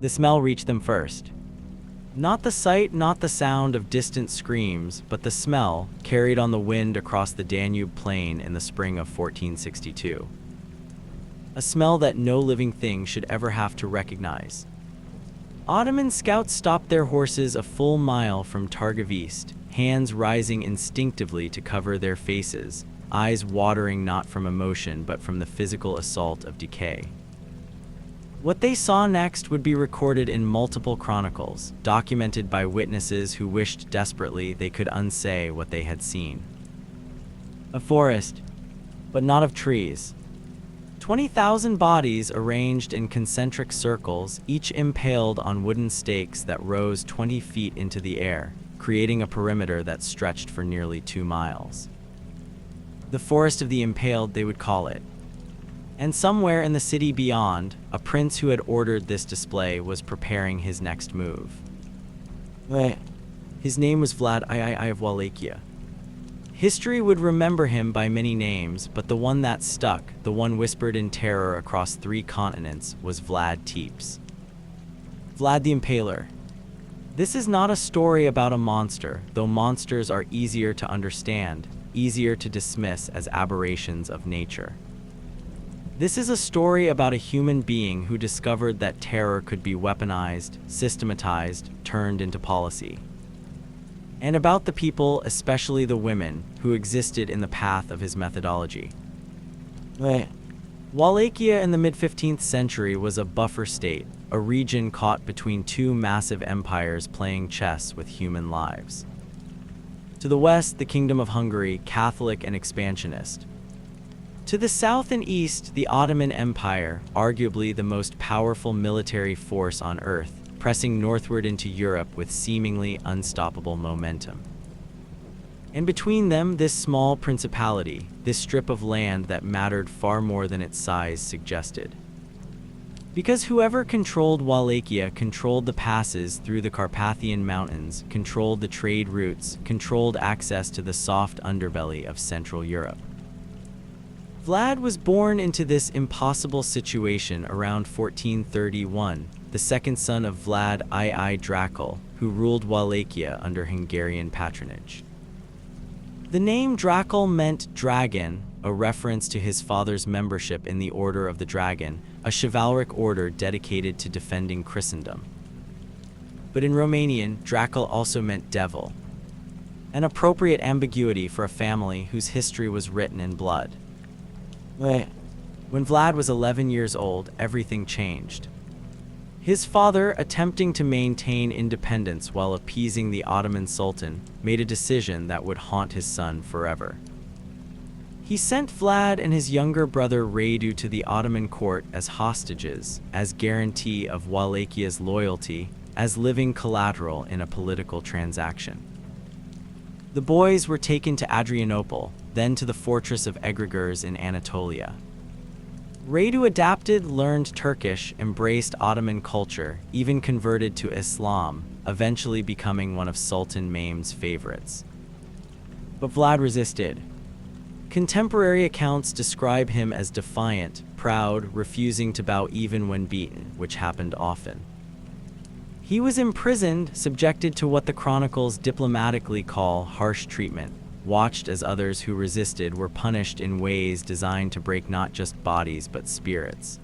The smell reached them first. Not the sight, not the sound of distant screams, but the smell, carried on the wind across the Danube plain in the spring of 1462. A smell that no living thing should ever have to recognize. Ottoman scouts stopped their horses a full mile from Targovist, hands rising instinctively to cover their faces, eyes watering not from emotion but from the physical assault of decay. What they saw next would be recorded in multiple chronicles, documented by witnesses who wished desperately they could unsay what they had seen. A forest, but not of trees. 20,000 bodies arranged in concentric circles, each impaled on wooden stakes that rose 20 feet into the air, creating a perimeter that stretched for nearly 2 miles. The forest of the impaled, they would call it. And somewhere in the city beyond, a prince who had ordered this display was preparing his next move. His name was Vlad I of Wallachia. History would remember him by many names, but the one that stuck, the one whispered in terror across 3 continents, was Vlad Tepes. Vlad the Impaler. This is not a story about a monster, though monsters are easier to understand, easier to dismiss as aberrations of nature. This is a story about a human being who discovered that terror could be weaponized, systematized, turned into policy. And about the people, especially the women, who existed in the path of his methodology. Wallachia in the mid-15th century was a buffer state, a region caught between 2 massive empires playing chess with human lives. To the west, the Kingdom of Hungary, Catholic and expansionist. To the south and east, the Ottoman Empire, arguably the most powerful military force on Earth, pressing northward into Europe with seemingly unstoppable momentum. And between them, this small principality, this strip of land that mattered far more than its size suggested. Because whoever controlled Wallachia controlled the passes through the Carpathian Mountains, controlled the trade routes, controlled access to the soft underbelly of Central Europe. Vlad was born into this impossible situation around 1431, the second son of Vlad I Drakel, who ruled Wallachia under Hungarian patronage. The name Drakel meant dragon, a reference to his father's membership in the Order of the Dragon, a chivalric order dedicated to defending Christendom. But in Romanian, Drakel also meant devil, an appropriate ambiguity for a family whose history was written in blood. When Vlad was 11 years old, everything changed. His father, attempting to maintain independence while appeasing the Ottoman Sultan, made a decision that would haunt his son forever. He sent Vlad and his younger brother Radu to the Ottoman court as hostages, as guarantee of Wallachia's loyalty, as living collateral in a political transaction. The boys were taken to Adrianople, then to the fortress of Egregores in Anatolia. Radu adapted, learned Turkish, embraced Ottoman culture, even converted to Islam, eventually becoming one of Sultan Mehmed's favorites. But Vlad resisted. Contemporary accounts describe him as defiant, proud, refusing to bow even when beaten, which happened often. He was imprisoned, subjected to what the chronicles diplomatically call harsh treatment, watched as others who resisted were punished in ways designed to break not just bodies but spirits.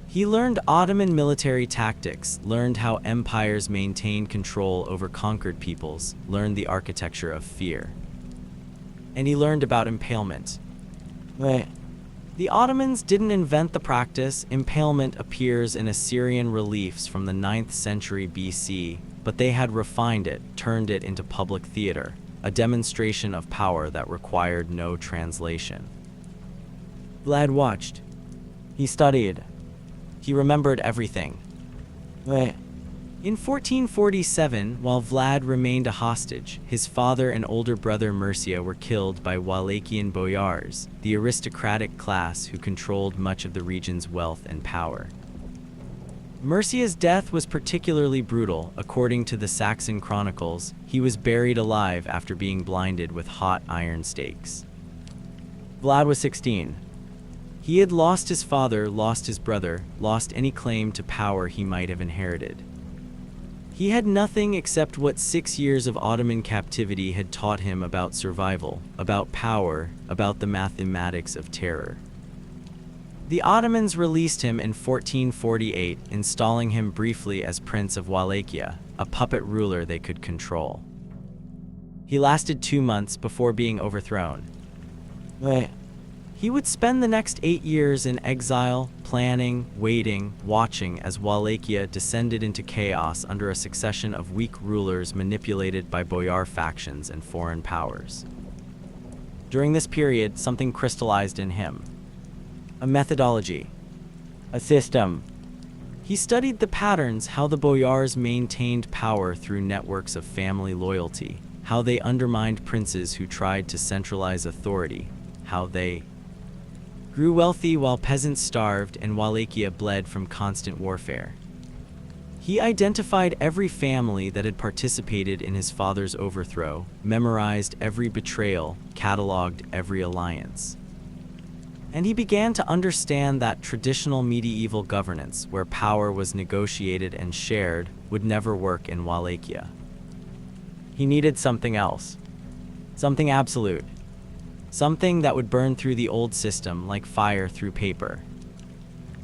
He learned Ottoman military tactics, learned how empires maintained control over conquered peoples, learned the architecture of fear. And he learned about impalement. The Ottomans didn't invent the practice. Impalement appears in Assyrian reliefs from the 9th century BC, but they had refined it, turned it into public theater, a demonstration of power that required no translation. Vlad watched. He studied. He remembered everything. In 1447, while Vlad remained a hostage, his father and older brother Mircea were killed by Wallachian boyars, the aristocratic class who controlled much of the region's wealth and power. Mircea's death was particularly brutal. According to the Saxon chronicles, he was buried alive after being blinded with hot iron stakes. Vlad was 16. He had lost his father, lost his brother, lost any claim to power he might have inherited. He had nothing except what 6 years of Ottoman captivity had taught him about survival, about power, about the mathematics of terror. The Ottomans released him in 1448, installing him briefly as Prince of Wallachia, a puppet ruler they could control. He lasted 2 months before being overthrown. He would spend the next 8 years in exile, planning, waiting, watching as Wallachia descended into chaos under a succession of weak rulers manipulated by boyar factions and foreign powers. During this period, something crystallized in him. A methodology. A system. He studied the patterns, how the boyars maintained power through networks of family loyalty, how they undermined princes who tried to centralize authority, how they grew wealthy while peasants starved and Wallachia bled from constant warfare. He identified every family that had participated in his father's overthrow, memorized every betrayal, catalogued every alliance. And he began to understand that traditional medieval governance, where power was negotiated and shared, would never work in Wallachia. He needed something else. Something absolute. Something that would burn through the old system like fire through paper.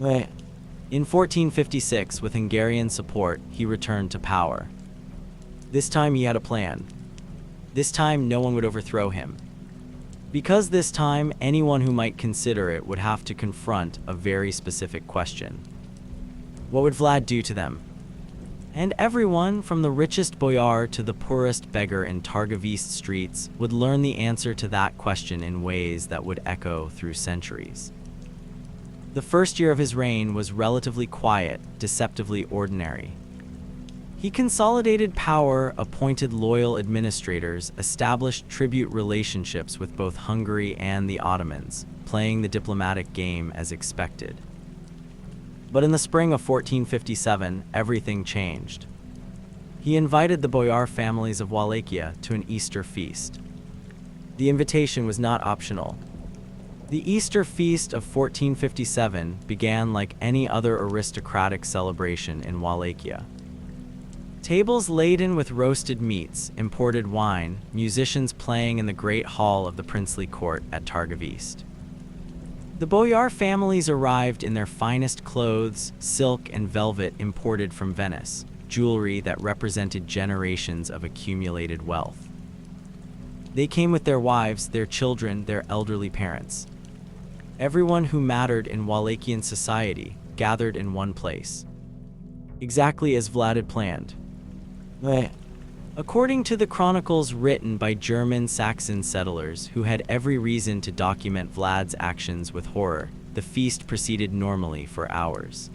In 1456, with Hungarian support, he returned to power. This time he had a plan. This time no one would overthrow him. Because this time anyone who might consider it would have to confront a very specific question. What would Vlad do to them? And everyone, from the richest boyar to the poorest beggar in Targovist streets, would learn the answer to that question in ways that would echo through centuries. The first year of his reign was relatively quiet, deceptively ordinary. He consolidated power, appointed loyal administrators, established tribute relationships with both Hungary and the Ottomans, playing the diplomatic game as expected. But in the spring of 1457, everything changed. He invited the boyar families of Wallachia to an Easter feast. The invitation was not optional. The Easter feast of 1457 began like any other aristocratic celebration in Wallachia. Tables laden with roasted meats, imported wine, musicians playing in the great hall of the princely court at Targovist. The boyar families arrived in their finest clothes, silk and velvet imported from Venice, jewelry that represented generations of accumulated wealth. They came with their wives, their children, their elderly parents. Everyone who mattered in Wallachian society gathered in one place. Exactly as Vlad had planned. According to the chronicles written by German Saxon settlers who had every reason to document Vlad's actions with horror, the feast proceeded normally for hours.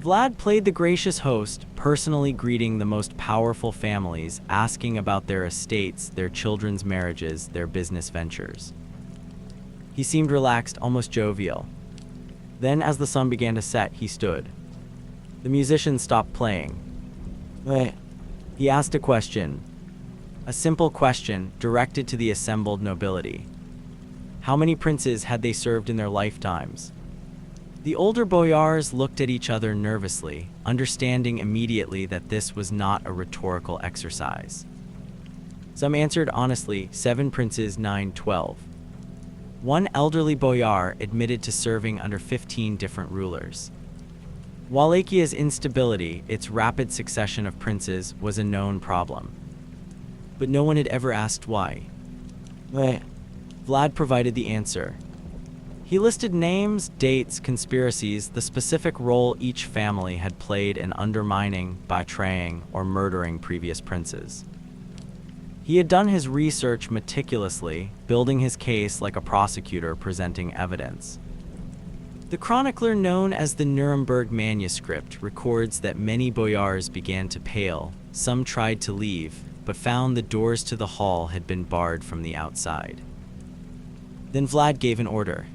Vlad played the gracious host, personally greeting the most powerful families, asking about their estates, their children's marriages, their business ventures. He seemed relaxed, almost jovial. Then, as the sun began to set, he stood. The musicians stopped playing. He asked a question. A simple question directed to the assembled nobility. How many princes had they served in their lifetimes? The older boyars looked at each other nervously, understanding immediately that this was not a rhetorical exercise. Some answered honestly, 7 princes, 9, 12. One elderly boyar admitted to serving under 15 different rulers. Wallachia's instability, its rapid succession of princes, was a known problem. But no one had ever asked why. Vlad provided the answer. He listed names, dates, conspiracies, the specific role each family had played in undermining, betraying, or murdering previous princes. He had done his research meticulously, building his case like a prosecutor presenting evidence. The chronicler known as the Nuremberg manuscript records that many boyars began to pale, some tried to leave, but found the doors to the hall had been barred from the outside. Then Vlad gave an order.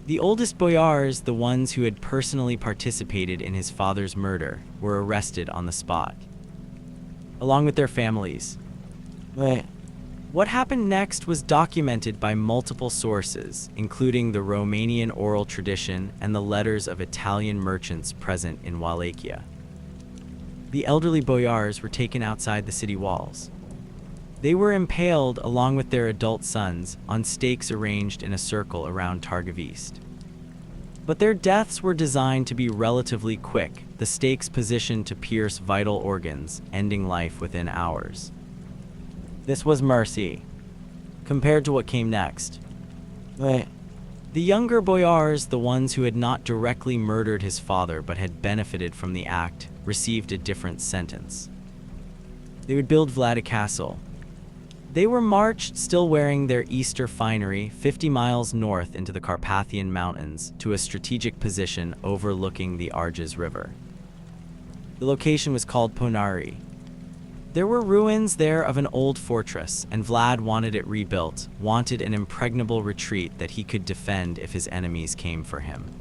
The oldest boyars, the ones who had personally participated in his father's murder, were arrested on the spot. Along with their families. What happened next was documented by multiple sources, including the Romanian oral tradition and the letters of Italian merchants present in Wallachia. The elderly boyars were taken outside the city walls. They were impaled, along with their adult sons, on stakes arranged in a circle around Targovist. But their deaths were designed to be relatively quick, the stakes positioned to pierce vital organs, ending life within hours. This was mercy, compared to what came next. The younger boyars, the ones who had not directly murdered his father but had benefited from the act, received a different sentence. They would build Vlad a castle. They were marched, still wearing their Easter finery, 50 miles north into the Carpathian Mountains, to a strategic position overlooking the Arges River. The location was called Ponari. There were ruins there of an old fortress, and Vlad wanted it rebuilt, wanted an impregnable retreat that he could defend if his enemies came for him.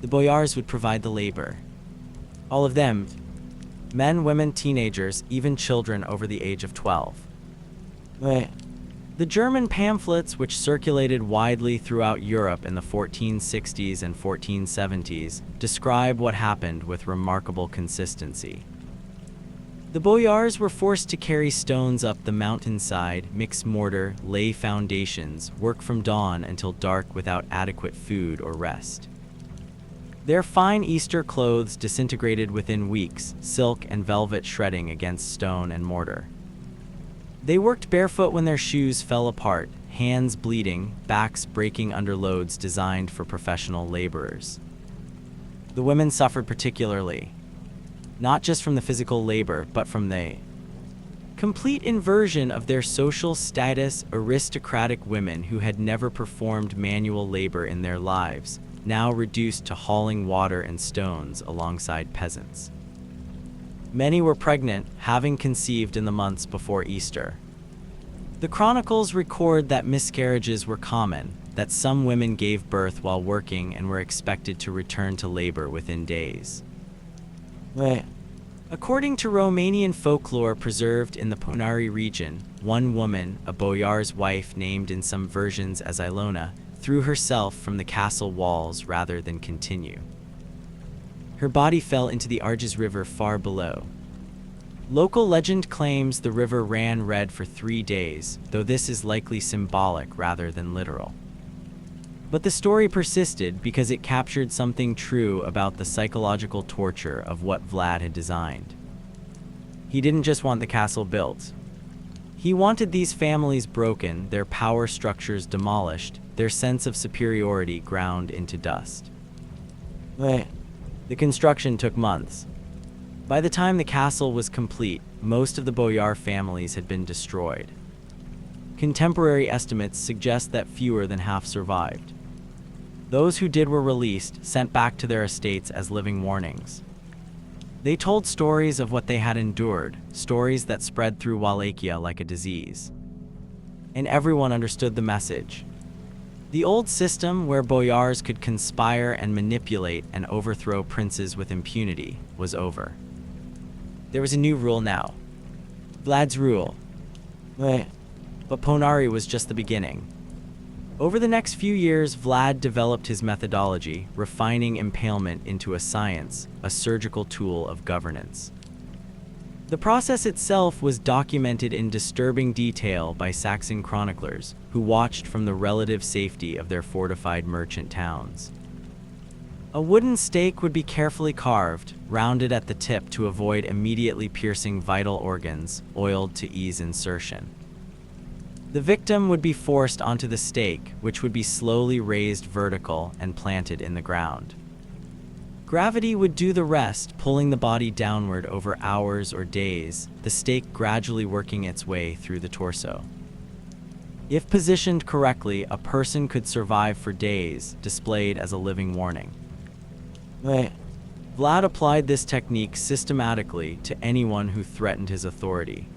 The boyars would provide the labor. All of them, men, women, teenagers, even children over the age of 12. The German pamphlets, which circulated widely throughout Europe in the 1460s and 1470s, describe what happened with remarkable consistency. The boyars were forced to carry stones up the mountainside, mix mortar, lay foundations, work from dawn until dark without adequate food or rest. Their fine Easter clothes disintegrated within weeks, silk and velvet shredding against stone and mortar. They worked barefoot when their shoes fell apart, hands bleeding, backs breaking under loads designed for professional laborers. The women suffered particularly, not just from the physical labor, but from the complete inversion of their social status. Aristocratic women who had never performed manual labor in their lives, now reduced to hauling water and stones alongside peasants. Many were pregnant, having conceived in the months before Easter. The chronicles record that miscarriages were common, that some women gave birth while working and were expected to return to labor within days. According to Romanian folklore preserved in the Ponari region, one woman, a boyar's wife named in some versions as Ilona, threw herself from the castle walls rather than continue. Her body fell into the Arges River far below. Local legend claims the river ran red for 3 days, though this is likely symbolic rather than literal. But the story persisted because it captured something true about the psychological torture of what Vlad had designed. He didn't just want the castle built. He wanted these families broken, their power structures demolished, their sense of superiority ground into dust. The construction took months. By the time the castle was complete, most of the boyar families had been destroyed. Contemporary estimates suggest that fewer than half survived. Those who did were released, sent back to their estates as living warnings. They told stories of what they had endured, stories that spread through Wallachia like a disease. And everyone understood the message. The old system where boyars could conspire and manipulate and overthrow princes with impunity was over. There was a new rule now. Vlad's rule. But Ponari was just the beginning. Over the next few years, Vlad developed his methodology, refining impalement into a science, a surgical tool of governance. The process itself was documented in disturbing detail by Saxon chroniclers, who watched from the relative safety of their fortified merchant towns. A wooden stake would be carefully carved, rounded at the tip to avoid immediately piercing vital organs, oiled to ease insertion. The victim would be forced onto the stake, which would be slowly raised vertical and planted in the ground. Gravity would do the rest, pulling the body downward over hours or days, the stake gradually working its way through the torso. If positioned correctly, a person could survive for days, displayed as a living warning. Vlad applied this technique systematically to anyone who threatened his authority.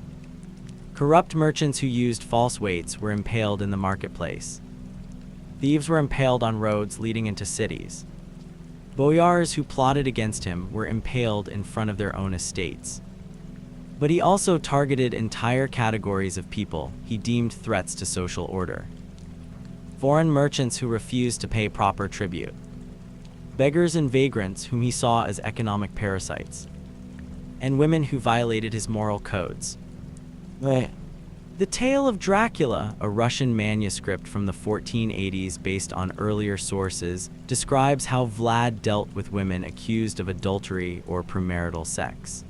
Corrupt merchants who used false weights were impaled in the marketplace. Thieves were impaled on roads leading into cities. Boyars who plotted against him were impaled in front of their own estates. But he also targeted entire categories of people he deemed threats to social order. Foreign merchants who refused to pay proper tribute. Beggars and vagrants whom he saw as economic parasites. And women who violated his moral codes. The Tale of Dracula, a Russian manuscript from the 1480s based on earlier sources, describes how Vlad dealt with women accused of adultery or premarital sex.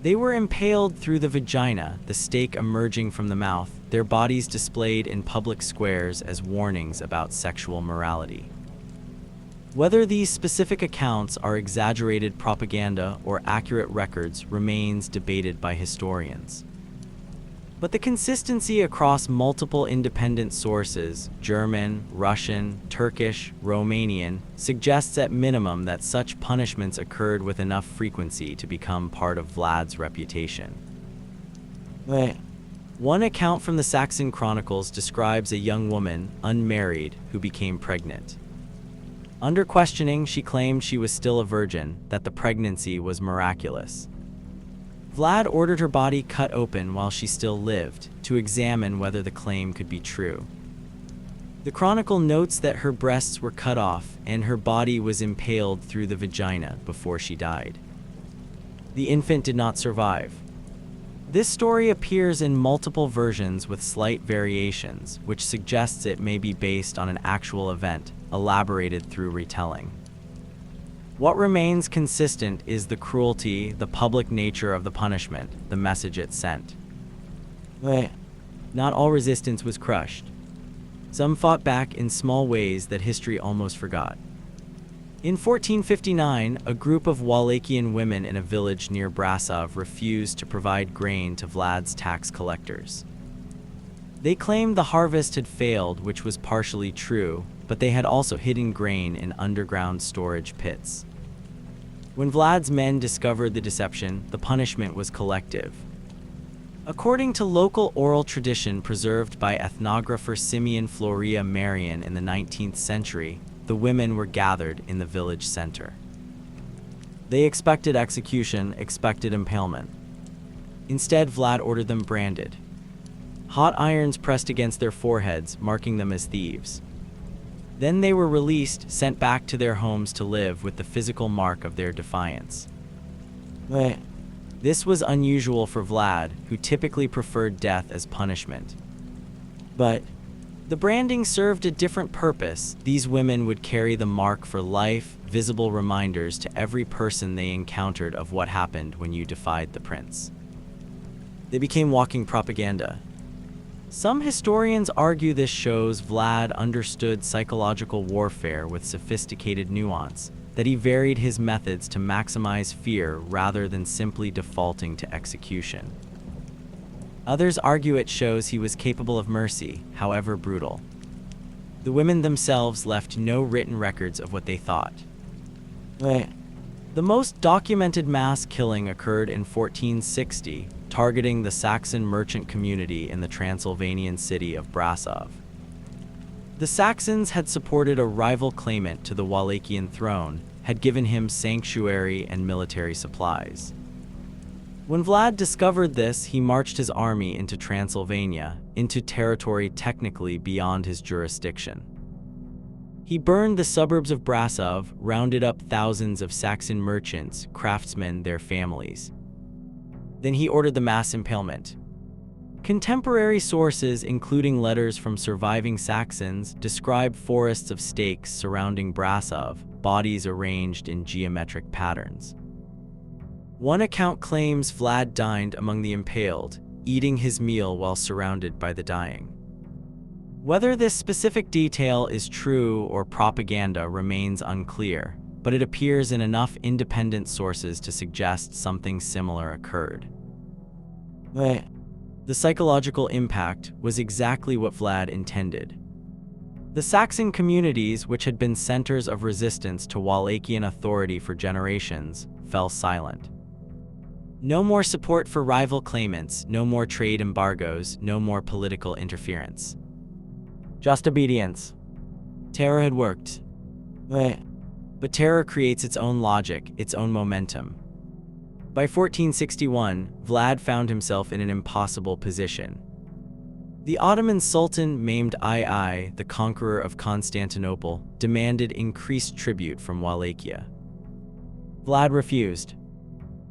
They were impaled through the vagina, the stake emerging from the mouth, their bodies displayed in public squares as warnings about sexual morality. Whether these specific accounts are exaggerated propaganda or accurate records remains debated by historians. But the consistency across multiple independent sources, German, Russian, Turkish, Romanian, suggests at minimum that such punishments occurred with enough frequency to become part of Vlad's reputation. One account from the Saxon Chronicles describes a young woman, unmarried, who became pregnant. Under questioning, she claimed she was still a virgin, that the pregnancy was miraculous. Vlad ordered her body cut open while she still lived, to examine whether the claim could be true. The chronicle notes that her breasts were cut off and her body was impaled through the vagina before she died. The infant did not survive. This story appears in multiple versions with slight variations, which suggests it may be based on an actual event, elaborated through retelling. What remains consistent is the cruelty, the public nature of the punishment, the message it sent. Not all resistance was crushed. Some fought back in small ways that history almost forgot. In 1459, a group of Wallachian women in a village near Brasov refused to provide grain to Vlad's tax collectors. They claimed the harvest had failed, which was partially true, but they had also hidden grain in underground storage pits. When Vlad's men discovered the deception, the punishment was collective. According to local oral tradition preserved by ethnographer Simeon Floria Marian in the 19th century, the women were gathered in the village center. They expected execution, expected impalement. Instead, Vlad ordered them branded. Hot irons pressed against their foreheads, marking them as thieves. Then they were released, sent back to their homes to live with the physical mark of their defiance. This was unusual for Vlad, who typically preferred death as punishment. But the branding served a different purpose. These women would carry the mark for life, visible reminders to every person they encountered of what happened when you defied the prince. They became walking propaganda. Some historians argue this shows Vlad understood psychological warfare with sophisticated nuance, that he varied his methods to maximize fear rather than simply defaulting to execution. Others argue it shows he was capable of mercy, however brutal. The women themselves left no written records of what they thought. The most documented mass killing occurred in 1460, targeting the Saxon merchant community in the Transylvanian city of Brasov. The Saxons had supported a rival claimant to the Wallachian throne, had given him sanctuary and military supplies. When Vlad discovered this, he marched his army into Transylvania, into territory technically beyond his jurisdiction. He burned the suburbs of Brasov, rounded up thousands of Saxon merchants, craftsmen, their families. Then he ordered the mass impalement. Contemporary sources, including letters from surviving Saxons, describe forests of stakes surrounding Brasov, bodies arranged in geometric patterns. One account claims Vlad dined among the impaled, eating his meal while surrounded by the dying. Whether this specific detail is true or propaganda remains unclear, but it appears in enough independent sources to suggest something similar occurred. The psychological impact was exactly what Vlad intended. The Saxon communities, which had been centers of resistance to Wallachian authority for generations, fell silent. No more support for rival claimants, no more trade embargoes, no more political interference. Just obedience. Terror had worked. But terror creates its own logic, its own momentum. By 1461, Vlad found himself in an impossible position. The Ottoman Sultan, named II, the conqueror of Constantinople, demanded increased tribute from Wallachia. Vlad refused.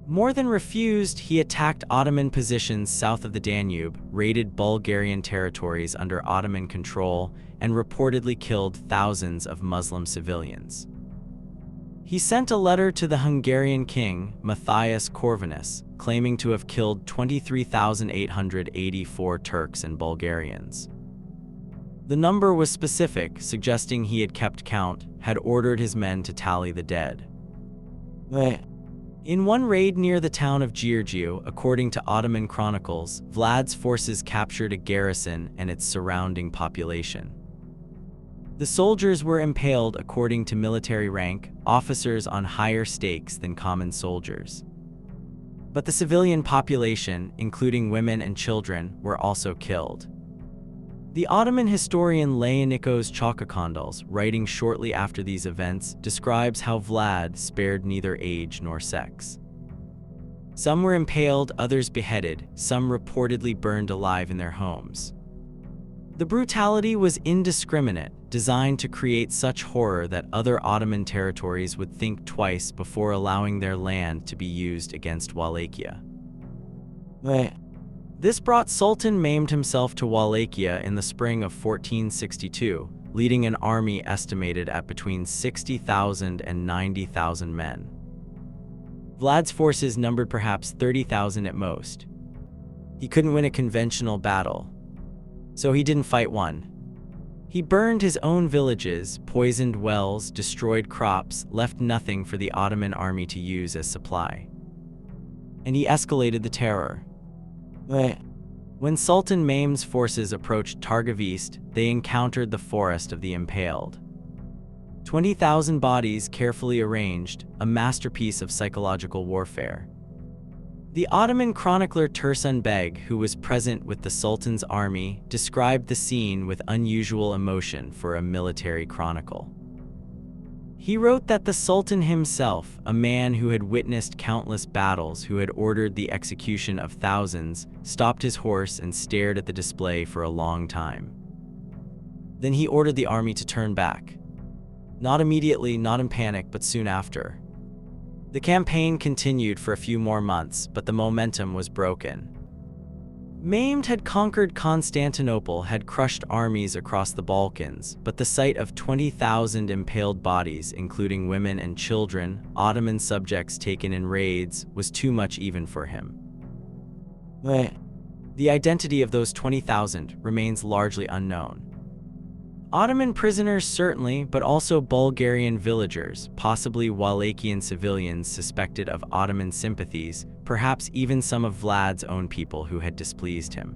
More than refused, he attacked Ottoman positions south of the Danube, raided Bulgarian territories under Ottoman control, and reportedly killed thousands of Muslim civilians. He sent a letter to the Hungarian king, Matthias Corvinus, claiming to have killed 23,884 Turks and Bulgarians. The number was specific, suggesting he had kept count, had ordered his men to tally the dead. In one raid near the town of Giurgiu, according to Ottoman chronicles, Vlad's forces captured a garrison and its surrounding population. The soldiers were impaled according to military rank, officers on higher stakes than common soldiers. But the civilian population, including women and children, were also killed. The Ottoman historian Leonikos Chalkakondals, writing shortly after these events, describes how Vlad spared neither age nor sex. Some were impaled, others beheaded, some reportedly burned alive in their homes. The brutality was indiscriminate, designed to create such horror that other Ottoman territories would think twice before allowing their land to be used against Wallachia. This brought Sultan Mehmed himself to Wallachia in the spring of 1462, leading an army estimated at between 60,000 and 90,000 men. Vlad's forces numbered perhaps 30,000 at most. He couldn't win a conventional battle, so he didn't fight one. He burned his own villages, poisoned wells, destroyed crops, left nothing for the Ottoman army to use as supply. And he escalated the terror. When Sultan Mehmed's forces approached Targovist, they encountered the forest of the impaled. 20,000 bodies carefully arranged, a masterpiece of psychological warfare. The Ottoman chronicler Tursun Beg, who was present with the Sultan's army, described the scene with unusual emotion for a military chronicle. He wrote that the Sultan himself, a man who had witnessed countless battles, who had ordered the execution of thousands, stopped his horse and stared at the display for a long time. Then he ordered the army to turn back. Not immediately, not in panic, but soon after. The campaign continued for a few more months, but the momentum was broken. Mehmed had conquered Constantinople, had crushed armies across the Balkans, but the sight of 20,000 impaled bodies, including women and children, Ottoman subjects taken in raids, was too much even for him. The identity of those 20,000 remains largely unknown. Ottoman prisoners certainly, but also Bulgarian villagers, possibly Wallachian civilians suspected of Ottoman sympathies, perhaps even some of Vlad's own people who had displeased him.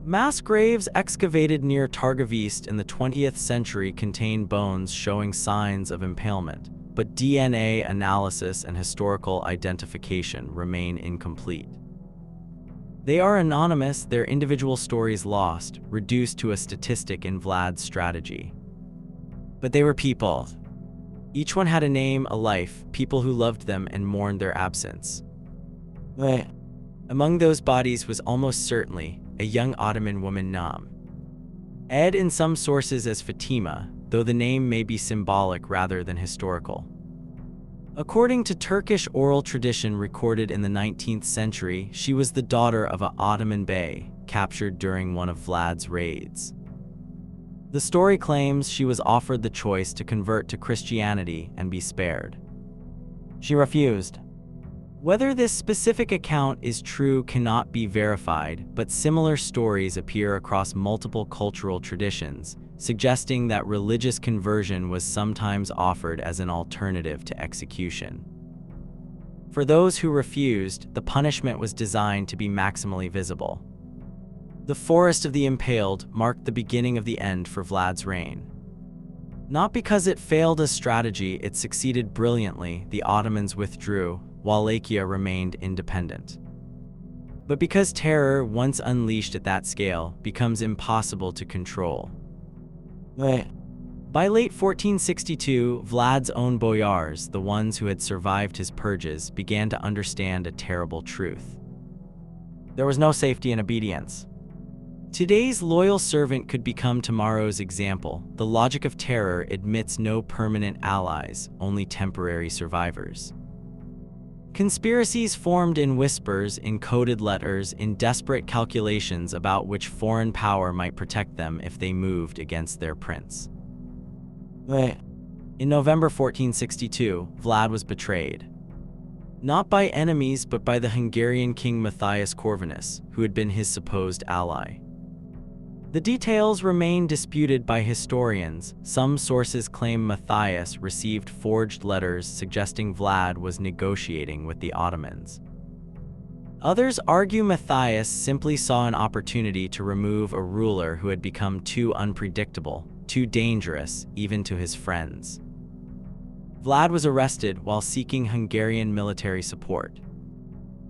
Mass graves excavated near Targovist in the 20th century contain bones showing signs of impalement, but DNA analysis and historical identification remain incomplete. They are anonymous, their individual stories lost, reduced to a statistic in Vlad's strategy. But they were people. Each one had a name, a life, people who loved them and mourned their absence. Among those bodies was almost certainly a young Ottoman woman named Ed in some sources as Fatima, though the name may be symbolic rather than historical. According to Turkish oral tradition recorded in the 19th century, she was the daughter of an Ottoman bey, captured during one of Vlad's raids. The story claims she was offered the choice to convert to Christianity and be spared. She refused. Whether this specific account is true cannot be verified, but similar stories appear across multiple cultural traditions, suggesting that religious conversion was sometimes offered as an alternative to execution. For those who refused, the punishment was designed to be maximally visible. The forest of the impaled marked the beginning of the end for Vlad's reign. Not because it failed as strategy, it succeeded brilliantly. The Ottomans withdrew, Wallachia remained independent. But because terror, once unleashed at that scale, becomes impossible to control. By late 1462, Vlad's own boyars, the ones who had survived his purges, began to understand a terrible truth. There was no safety in obedience. Today's loyal servant could become tomorrow's example. The logic of terror admits no permanent allies, only temporary survivors. Conspiracies formed in whispers, in coded letters, in desperate calculations about which foreign power might protect them if they moved against their prince. In November 1462, Vlad was betrayed. Not by enemies, but by the Hungarian king Matthias Corvinus, who had been his supposed ally. The details remain disputed by historians. Some sources claim Matthias received forged letters suggesting Vlad was negotiating with the Ottomans. Others argue Matthias simply saw an opportunity to remove a ruler who had become too unpredictable, too dangerous, even to his friends. Vlad was arrested while seeking Hungarian military support.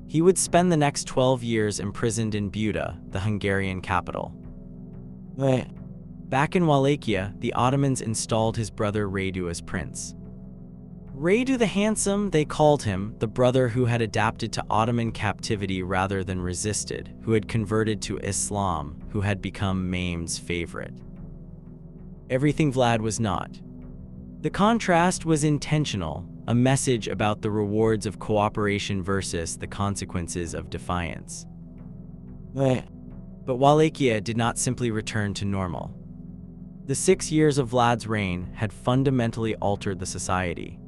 He would spend the next 12 years imprisoned in Buda, the Hungarian capital. Back in Wallachia, the Ottomans installed his brother Radu as prince. Radu the Handsome, they called him, the brother who had adapted to Ottoman captivity rather than resisted, who had converted to Islam, who had become Mehmed's favorite. Everything Vlad was not. The contrast was intentional, a message about the rewards of cooperation versus the consequences of defiance. But Wallachia did not simply return to normal. The 6 years of Vlad's reign had fundamentally altered the society.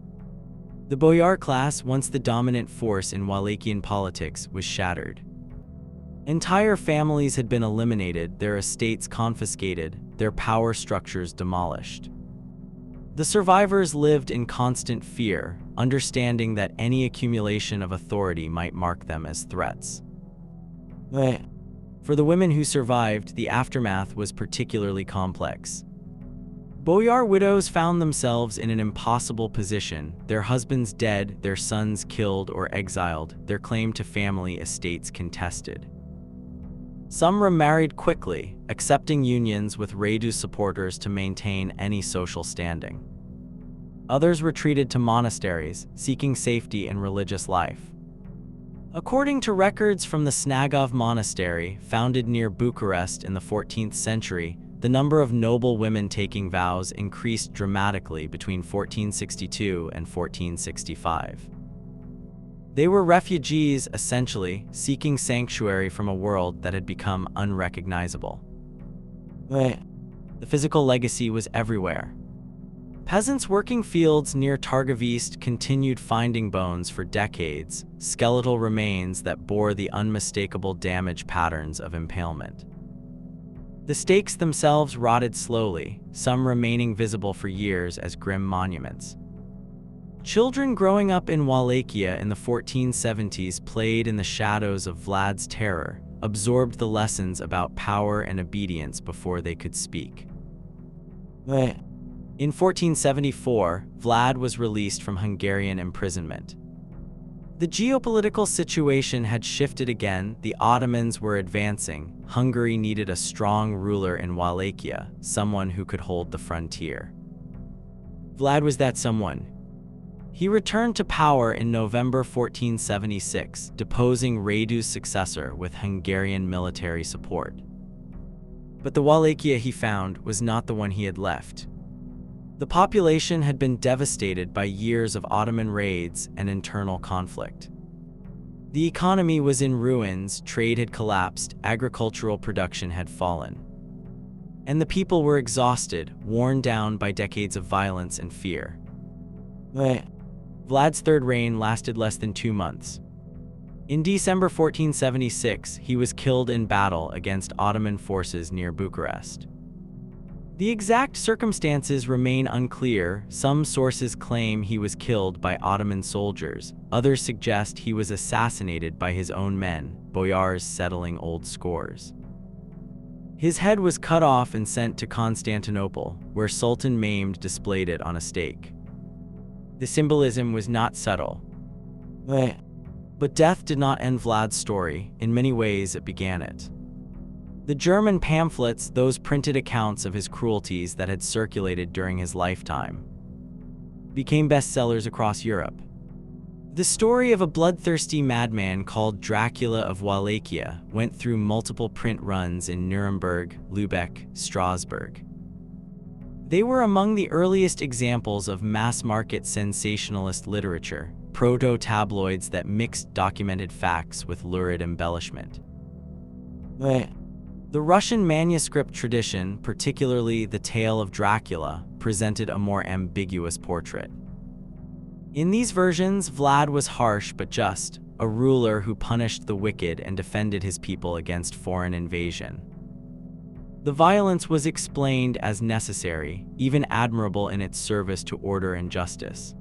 The boyar class, once the dominant force in Wallachian politics, was shattered. Entire families had been eliminated, their estates confiscated, their power structures demolished. The survivors lived in constant fear, understanding that any accumulation of authority might mark them as threats. For the women who survived, the aftermath was particularly complex. Boyar widows found themselves in an impossible position, their husbands dead, their sons killed or exiled, their claim to family estates contested. Some remarried quickly, accepting unions with Radu's supporters to maintain any social standing. Others retreated to monasteries, seeking safety in religious life. According to records from the Snagov Monastery, founded near Bucharest in the 14th century, the number of noble women taking vows increased dramatically between 1462 and 1465. They were refugees, essentially, seeking sanctuary from a world that had become unrecognizable. The physical legacy was everywhere. Peasants working fields near Targovist continued finding bones for decades, skeletal remains that bore the unmistakable damage patterns of impalement. The stakes themselves rotted slowly, some remaining visible for years as grim monuments. Children growing up in Wallachia in the 1470s played in the shadows of Vlad's terror, absorbed the lessons about power and obedience before they could speak. In 1474, Vlad was released from Hungarian imprisonment. The geopolitical situation had shifted again, the Ottomans were advancing, Hungary needed a strong ruler in Wallachia, someone who could hold the frontier. Vlad was that someone. He returned to power in November 1476, deposing Radu's successor with Hungarian military support. But the Wallachia he found was not the one he had left. The population had been devastated by years of Ottoman raids and internal conflict. The economy was in ruins, trade had collapsed, agricultural production had fallen. And the people were exhausted, worn down by decades of violence and fear. Vlad's third reign lasted less than 2 months. In December 1476, he was killed in battle against Ottoman forces near Bucharest. The exact circumstances remain unclear. Some sources claim he was killed by Ottoman soldiers. Others suggest he was assassinated by his own men, boyars settling old scores. His head was cut off and sent to Constantinople, where Sultan Mehmed displayed it on a stake. The symbolism was not subtle. But death did not end Vlad's story. In many ways, it began it. The German pamphlets, those printed accounts of his cruelties that had circulated during his lifetime, became bestsellers across Europe. The story of a bloodthirsty madman called Dracula of Wallachia went through multiple print runs in Nuremberg, Lübeck, Strasbourg. They were among the earliest examples of mass-market sensationalist literature, proto-tabloids that mixed documented facts with lurid embellishment. The Russian manuscript tradition, particularly the tale of Dracula, presented a more ambiguous portrait. In these versions, Vlad was harsh but just, a ruler who punished the wicked and defended his people against foreign invasion. The violence was explained as necessary, even admirable in its service to order and justice.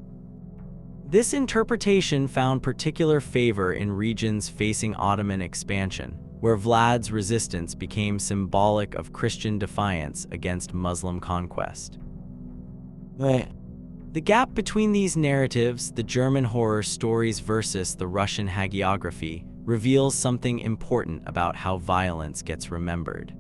This interpretation found particular favor in regions facing Ottoman expansion, where Vlad's resistance became symbolic of Christian defiance against Muslim conquest. The gap between these narratives, the German horror stories versus the Russian hagiography, reveals something important about how violence gets remembered.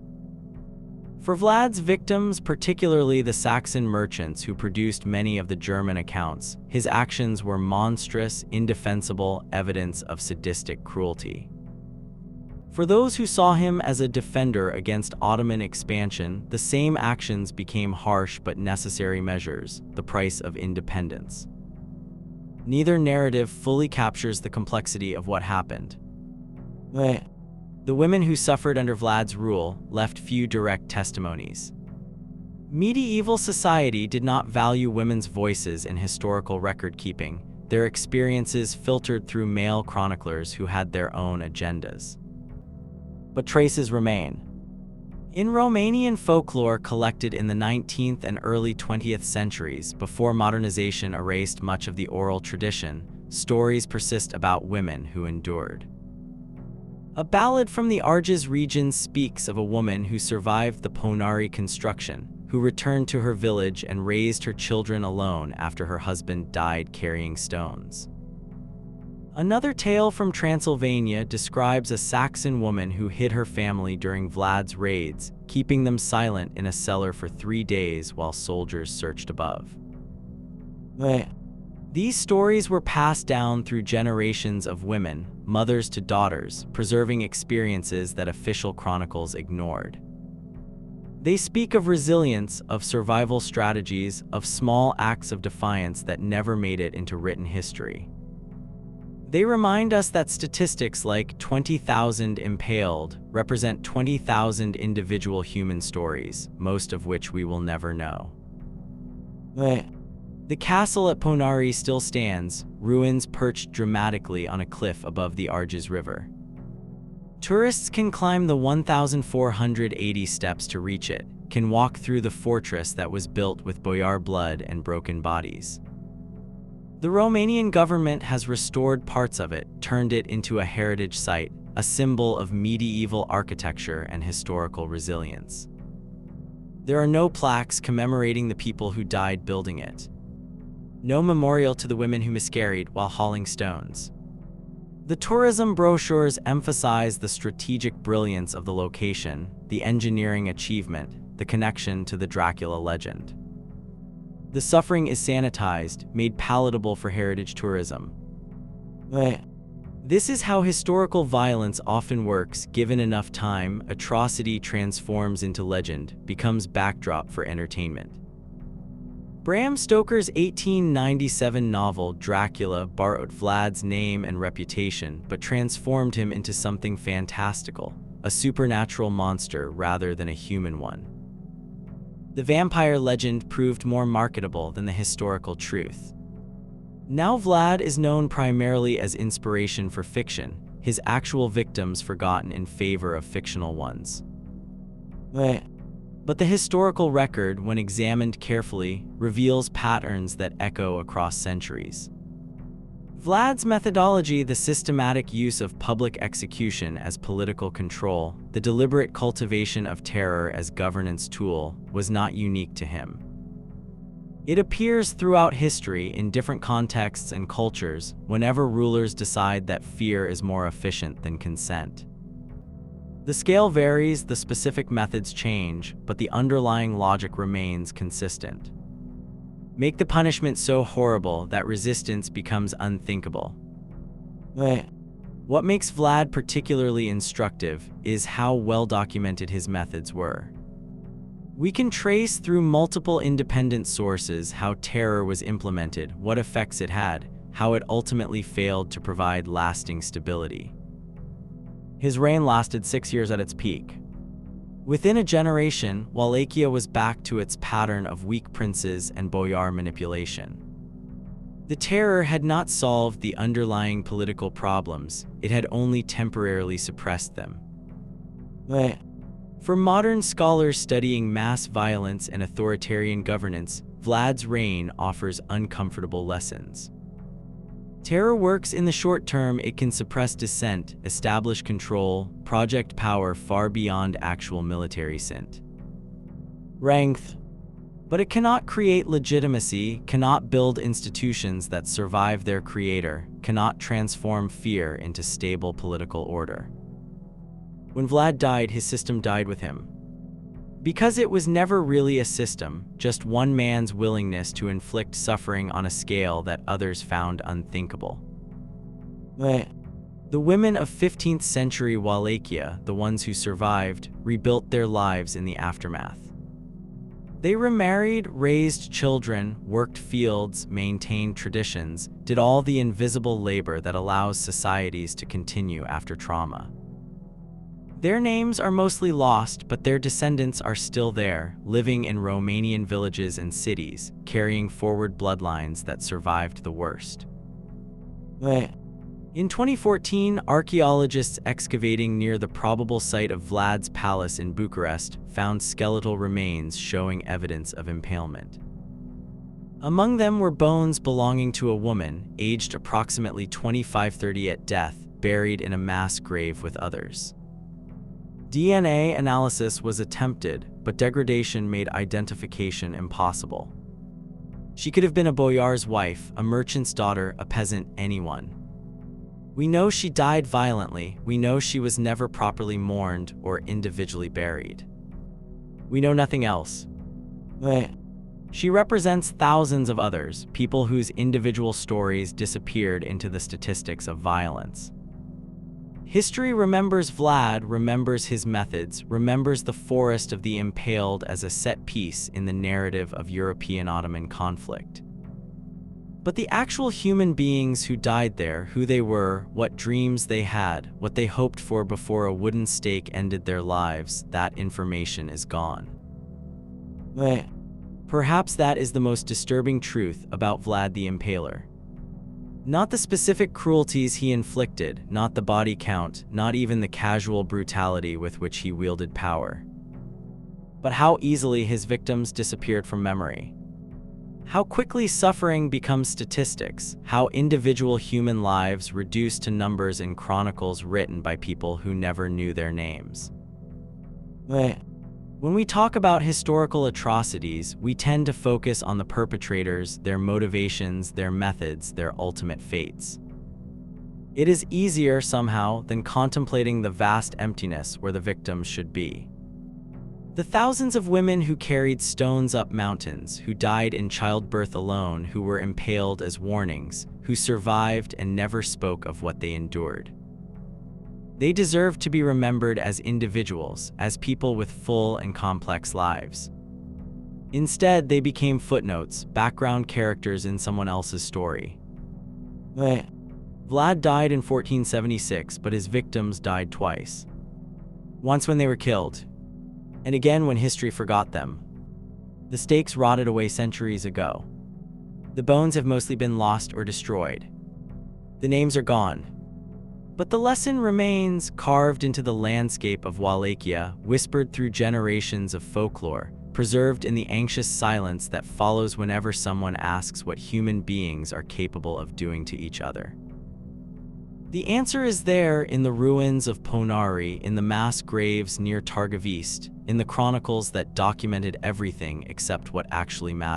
For Vlad's victims, particularly the Saxon merchants who produced many of the German accounts, his actions were monstrous, indefensible evidence of sadistic cruelty. For those who saw him as a defender against Ottoman expansion, the same actions became harsh but necessary measures, the price of independence. Neither narrative fully captures the complexity of what happened. The women who suffered under Vlad's rule left few direct testimonies. Medieval society did not value women's voices in historical record-keeping, their experiences filtered through male chroniclers who had their own agendas. But traces remain. In Romanian folklore collected in the 19th and early 20th centuries, before modernization erased much of the oral tradition, stories persist about women who endured. A ballad from the Arges region speaks of a woman who survived the Ponari construction, who returned to her village and raised her children alone after her husband died carrying stones. Another tale from Transylvania describes a Saxon woman who hid her family during Vlad's raids, keeping them silent in a cellar for 3 days while soldiers searched above. These stories were passed down through generations of women, mothers to daughters, preserving experiences that official chronicles ignored. They speak of resilience, of survival strategies, of small acts of defiance that never made it into written history. They remind us that statistics like 20,000 impaled represent 20,000 individual human stories, most of which we will never know. The castle at Ponari still stands, ruins perched dramatically on a cliff above the Arges River. Tourists can climb the 1,480 steps to reach it, can walk through the fortress that was built with boyar blood and broken bodies. The Romanian government has restored parts of it, turned it into a heritage site, a symbol of medieval architecture and historical resilience. There are no plaques commemorating the people who died building it. No memorial to the women who miscarried while hauling stones. The tourism brochures emphasize the strategic brilliance of the location, the engineering achievement, the connection to the Dracula legend. The suffering is sanitized, made palatable for heritage tourism. This is how historical violence often works. Given enough time, atrocity transforms into legend, becomes backdrop for entertainment. Bram Stoker's 1897 novel Dracula borrowed Vlad's name and reputation, but transformed him into something fantastical, a supernatural monster rather than a human one. The vampire legend proved more marketable than the historical truth. Now Vlad is known primarily as inspiration for fiction, his actual victims forgotten in favor of fictional ones. But the historical record, when examined carefully, reveals patterns that echo across centuries. Vlad's methodology, the systematic use of public execution as political control, the deliberate cultivation of terror as governance tool, was not unique to him. It appears throughout history in different contexts and cultures whenever rulers decide that fear is more efficient than consent. The scale varies, the specific methods change, but the underlying logic remains consistent. Make the punishment so horrible that resistance becomes unthinkable. What makes Vlad particularly instructive is how well documented his methods were. We can trace through multiple independent sources how terror was implemented, what effects it had, how it ultimately failed to provide lasting stability. His reign lasted 6 years at its peak. Within a generation, Wallachia was back to its pattern of weak princes and boyar manipulation. The terror had not solved the underlying political problems, it had only temporarily suppressed them. For modern scholars studying mass violence and authoritarian governance, Vlad's reign offers uncomfortable lessons. Terror works in the short term. It can suppress dissent, establish control, project power far beyond actual military strength. But it cannot create legitimacy, cannot build institutions that survive their creator, cannot transform fear into stable political order. When Vlad died, his system died with him. Because it was never really a system, just one man's willingness to inflict suffering on a scale that others found unthinkable. The women of 15th century Wallachia, the ones who survived, rebuilt their lives in the aftermath. They remarried, raised children, worked fields, maintained traditions, did all the invisible labor that allows societies to continue after trauma. Their names are mostly lost, but their descendants are still there, living in Romanian villages and cities, carrying forward bloodlines that survived the worst. In 2014, archaeologists excavating near the probable site of Vlad's palace in Bucharest found skeletal remains showing evidence of impalement. Among them were bones belonging to a woman, aged approximately 25-30 at death, buried in a mass grave with others. DNA analysis was attempted, but degradation made identification impossible. She could have been a boyar's wife, a merchant's daughter, a peasant, anyone. We know she died violently. We know she was never properly mourned or individually buried. We know nothing else. She represents thousands of others, people whose individual stories disappeared into the statistics of violence. History remembers Vlad, remembers his methods, remembers the forest of the impaled as a set piece in the narrative of European Ottoman conflict. But the actual human beings who died there, who they were, what dreams they had, what they hoped for before a wooden stake ended their lives, that information is gone. Perhaps that is the most disturbing truth about Vlad the Impaler. Not the specific cruelties he inflicted, not the body count, not even the casual brutality with which he wielded power. But how easily his victims disappeared from memory. How quickly suffering becomes statistics, how individual human lives reduced to numbers in chronicles written by people who never knew their names. When we talk about historical atrocities, we tend to focus on the perpetrators, their motivations, their methods, their ultimate fates. It is easier somehow than contemplating the vast emptiness where the victims should be. The thousands of women who carried stones up mountains, who died in childbirth alone, who were impaled as warnings, who survived and never spoke of what they endured. They deserve to be remembered as individuals, as people with full and complex lives. Instead, they became footnotes, background characters in someone else's story. Vlad died in 1476, but his victims died twice. Once when they were killed, and again when history forgot them. The stakes rotted away centuries ago. The bones have mostly been lost or destroyed. The names are gone. But the lesson remains, carved into the landscape of Wallachia, whispered through generations of folklore, preserved in the anxious silence that follows whenever someone asks what human beings are capable of doing to each other. The answer is there in the ruins of Ponari, in the mass graves near Targovist, in the chronicles that documented everything except what actually mattered.